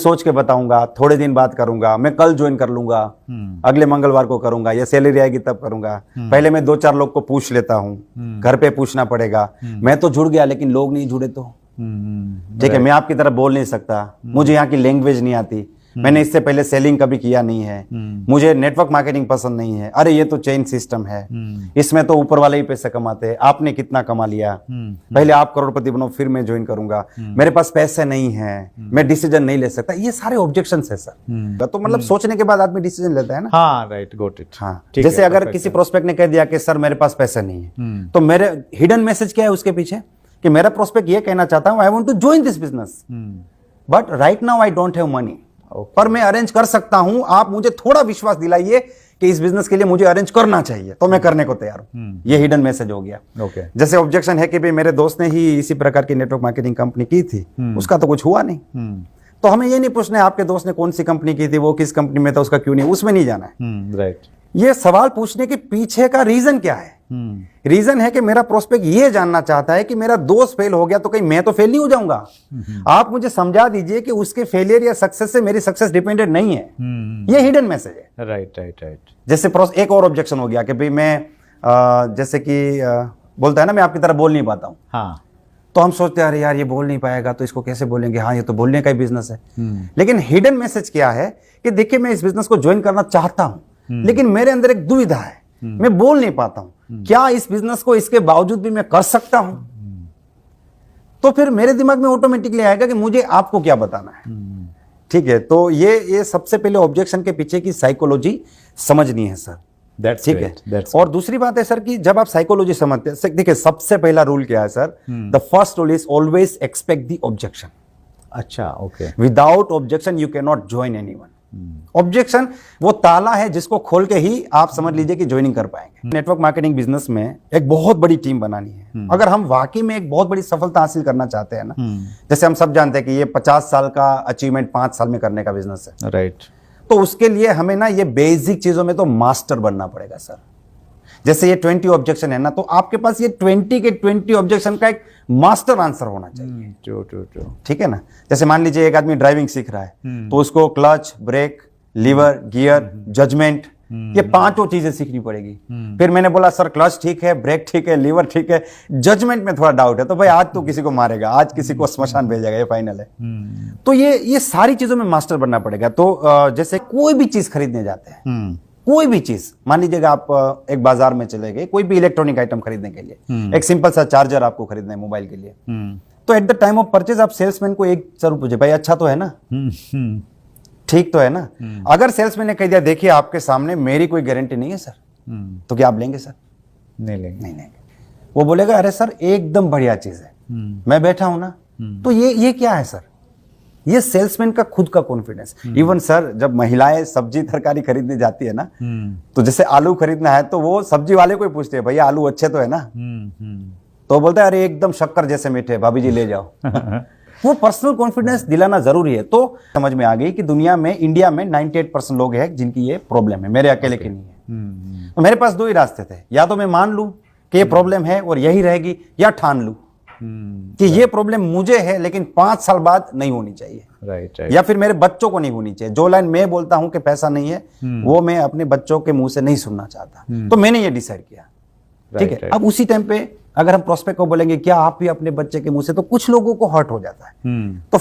सोच के बताऊंगा, थोड़े दिन बाद करूंगा, मैं कल ज्वाइन कर लूंगा, अगले मंगलवार को करूंगा, या सैलरी आएगी तब करूंगा, पहले मैं 2-4 लोग को पूछ लेता हूँ, घर पे पूछना पड़ेगा। मैं तो जुड़ गया लेकिन लोग नहीं जुड़े तो ठीक है, मैं आपकी तरह बोल नहीं सकता, मुझे यहाँ की लैंग्वेज नहीं आती, मैंने इससे पहले सेलिंग कभी किया नहीं है, मुझे नेटवर्क मार्केटिंग पसंद नहीं है, अरे ये तो चेन सिस्टम है, इसमें तो ऊपर वाले ही पैसे कमाते हैं, आपने कितना कमा लिया, पहले आप करोड़पति बनो फिर मैं ज्वाइन करूंगा, मेरे पास पैसे नहीं है, मैं डिसीजन नहीं ले सकता, ये सारे ऑब्जेक्शंस है सर। तो मतलब सोचने के बाद आदमी डिसीजन लेता है ना। हाँ, राइट, गॉट इट। हाँ, जैसे अगर किसी प्रोस्पेक्ट ने कह दिया कि सर मेरे पास पैसे नहीं है, तो मेरे हिडन मैसेज क्या है उसके पीछे कि मेरा प्रोस्पेक्ट ये कहना चाहता हूं I want to join this business, but right now I don't have money, पर मैं अरेंज कर सकता हूं, आप मुझे थोड़ा विश्वास दिलाइए कि इस बिजनेस के लिए मुझे अरेंज करना चाहिए, तो मैं करने को तैयार हूं। ये हिडन मैसेज हो गया। जैसे ऑब्जेक्शन है कि भाई मेरे दोस्त ने ही इसी प्रकार की नेटवर्क मार्केटिंग कंपनी की थी, उसका तो कुछ हुआ नहीं, तो हमें ये नहीं पूछना है आपके दोस्त ने कौन सी कंपनी की थी, वो किस कंपनी में था, उसका क्यों नहीं, उसमें नहीं जाना है। राइट, ये सवाल पूछने के पीछे का रीजन क्या है? रीजन है कि मेरा प्रोस्पेक्ट ये जानना चाहता है कि मेरा दोस्त फेल हो गया तो कहीं मैं तो फेल नहीं हो जाऊंगा। आप मुझे समझा दीजिए कि उसके फेलियर या सक्सेस से मेरी सक्सेस डिपेंडेंट नहीं है। ये हिडन मैसेज है। Right right right. जैसे एक और ऑब्जेक्शन हो गया कि भाई मैं जैसे कि बोलता है ना मैं आपकी तरह बोल नहीं पाता हूँ। हाँ, तो हम सोचते हैं अरे यार ये बोल नहीं पाएगा तो इसको कैसे बोलेंगे, हाँ ये तो बोलने का ही बिजनेस है। लेकिन हिडन मैसेज क्या है कि देखिए मैं इस बिजनेस को ज्वाइन करना चाहता हूं लेकिन मेरे अंदर एक दुविधा है, मैं बोल नहीं पाता हूं, क्या इस बिजनेस को इसके बावजूद भी मैं कर सकता हूं? तो फिर मेरे दिमाग में ऑटोमेटिकली आएगा कि मुझे आपको क्या बताना है। ठीक है, तो ये सबसे पहले ऑब्जेक्शन के पीछे की साइकोलॉजी समझनी है सर। ठीक है। और दूसरी बात है सर कि जब आप साइकोलॉजी समझते हैं, देखिए सबसे पहला रूल क्या है sir, the first rule is always expect the objection. अच्छा, okay. Without objection you can not join anyone. Objection वो ताला है जिसको खोल के ही आप समझ लीजिए कि ज्वाइनिंग कर पाएंगे। नेटवर्क मार्केटिंग बिजनेस में एक बहुत बड़ी टीम बनानी है। अगर हम वाकई में एक बहुत बड़ी सफलता हासिल करना चाहते हैं ना, जैसे हम सब जानते हैं कि ये 50 साल का अचीवमेंट 5 साल में करने का बिजनेस है, राइट। तो उसके लिए हमें ना ये बेसिक चीजों में तो मास्टर बनना पड़ेगा सर। जैसे ये 20 ऑब्जेक्शन है ना, तो आपके पास ये 20 के 20 ऑब्जेक्शन का एक मास्टर आंसर होना चाहिए। ट्रू। ठीक है ना। जैसे मान लीजिए एक आदमी ड्राइविंग सीख रहा है तो उसको clutch, brake, lever, gear, judgement, ये 5 चीजें सीखनी पड़ेगी। फिर मैंने बोला सर क्लच ठीक है, ब्रेक ठीक है, लीवर ठीक है, जजमेंट में थोड़ा डाउट है, तो भाई आज तो किसी को मारेगा, आज किसी को श्मशान भेजेगा, ये फाइनल है। तो ये सारी चीजों में मास्टर बनना पड़ेगा। तो जैसे कोई भी चीज खरीदने जाते हैं, कोई भी चीज, मान लीजिएगा आप एक बाजार में चले गए कोई भी इलेक्ट्रॉनिक आइटम खरीदने के लिए, एक सिंपल सा चार्जर आपको खरीदना है मोबाइल के लिए, तो at the time of purchase आप सेल्समैन को एक जरूर पूछे भाई अच्छा तो है ना, ठीक तो है ना। अगर सेल्समैन ने कह दिया देखिए आपके सामने मेरी कोई गारंटी नहीं है सर, तो क्या आप लेंगे सर? नहीं लेंगे। वो बोलेगा अरे सर एकदम बढ़िया चीज है, मैं बैठा हूं ना। तो ये क्या है सर? ये सेल्समैन का खुद का कॉन्फिडेंस। इवन सर जब महिलाएं सब्जी तरकारी खरीदने जाती है ना, तो जैसे आलू खरीदना है तो वो सब्जी वाले को ही पूछते हैं भैया आलू अच्छे तो है ना, तो बोलता है अरे एकदम शक्कर जैसे मीठे, भाभी जी ले जाओ। वो पर्सनल कॉन्फिडेंस दिलाना जरूरी है। तो समझ में आ गई कि दुनिया में, इंडिया में 98% लोग हैं जिनकी ये प्रॉब्लम है, मेरे अकेले की नहीं है। तो मेरे पास 2 ही रास्ते थे, या तो मैं मान लूं कि ये प्रॉब्लम है और यही रहेगी, या ठान लूं कि ये प्रॉब्लम मुझे है लेकिन 5 साल बाद नहीं होनी चाहिए, राइट। या फिर मेरे बच्चों को नहीं होनी चाहिए। जो लाइन मैं बोलता हूं कि पैसा नहीं है, वो मैं अपने बच्चों के मुंह से नहीं सुनना चाहता। तो मैंने ये डिसाइड किया। ठीक है। अब उसी टाइम पे अगर हम प्रोस्पेक्ट को बोलेंगे क्या आप भी अपने बच्चे के मुंह से, तो कुछ लोगों को हर्ट हो जाता है। तो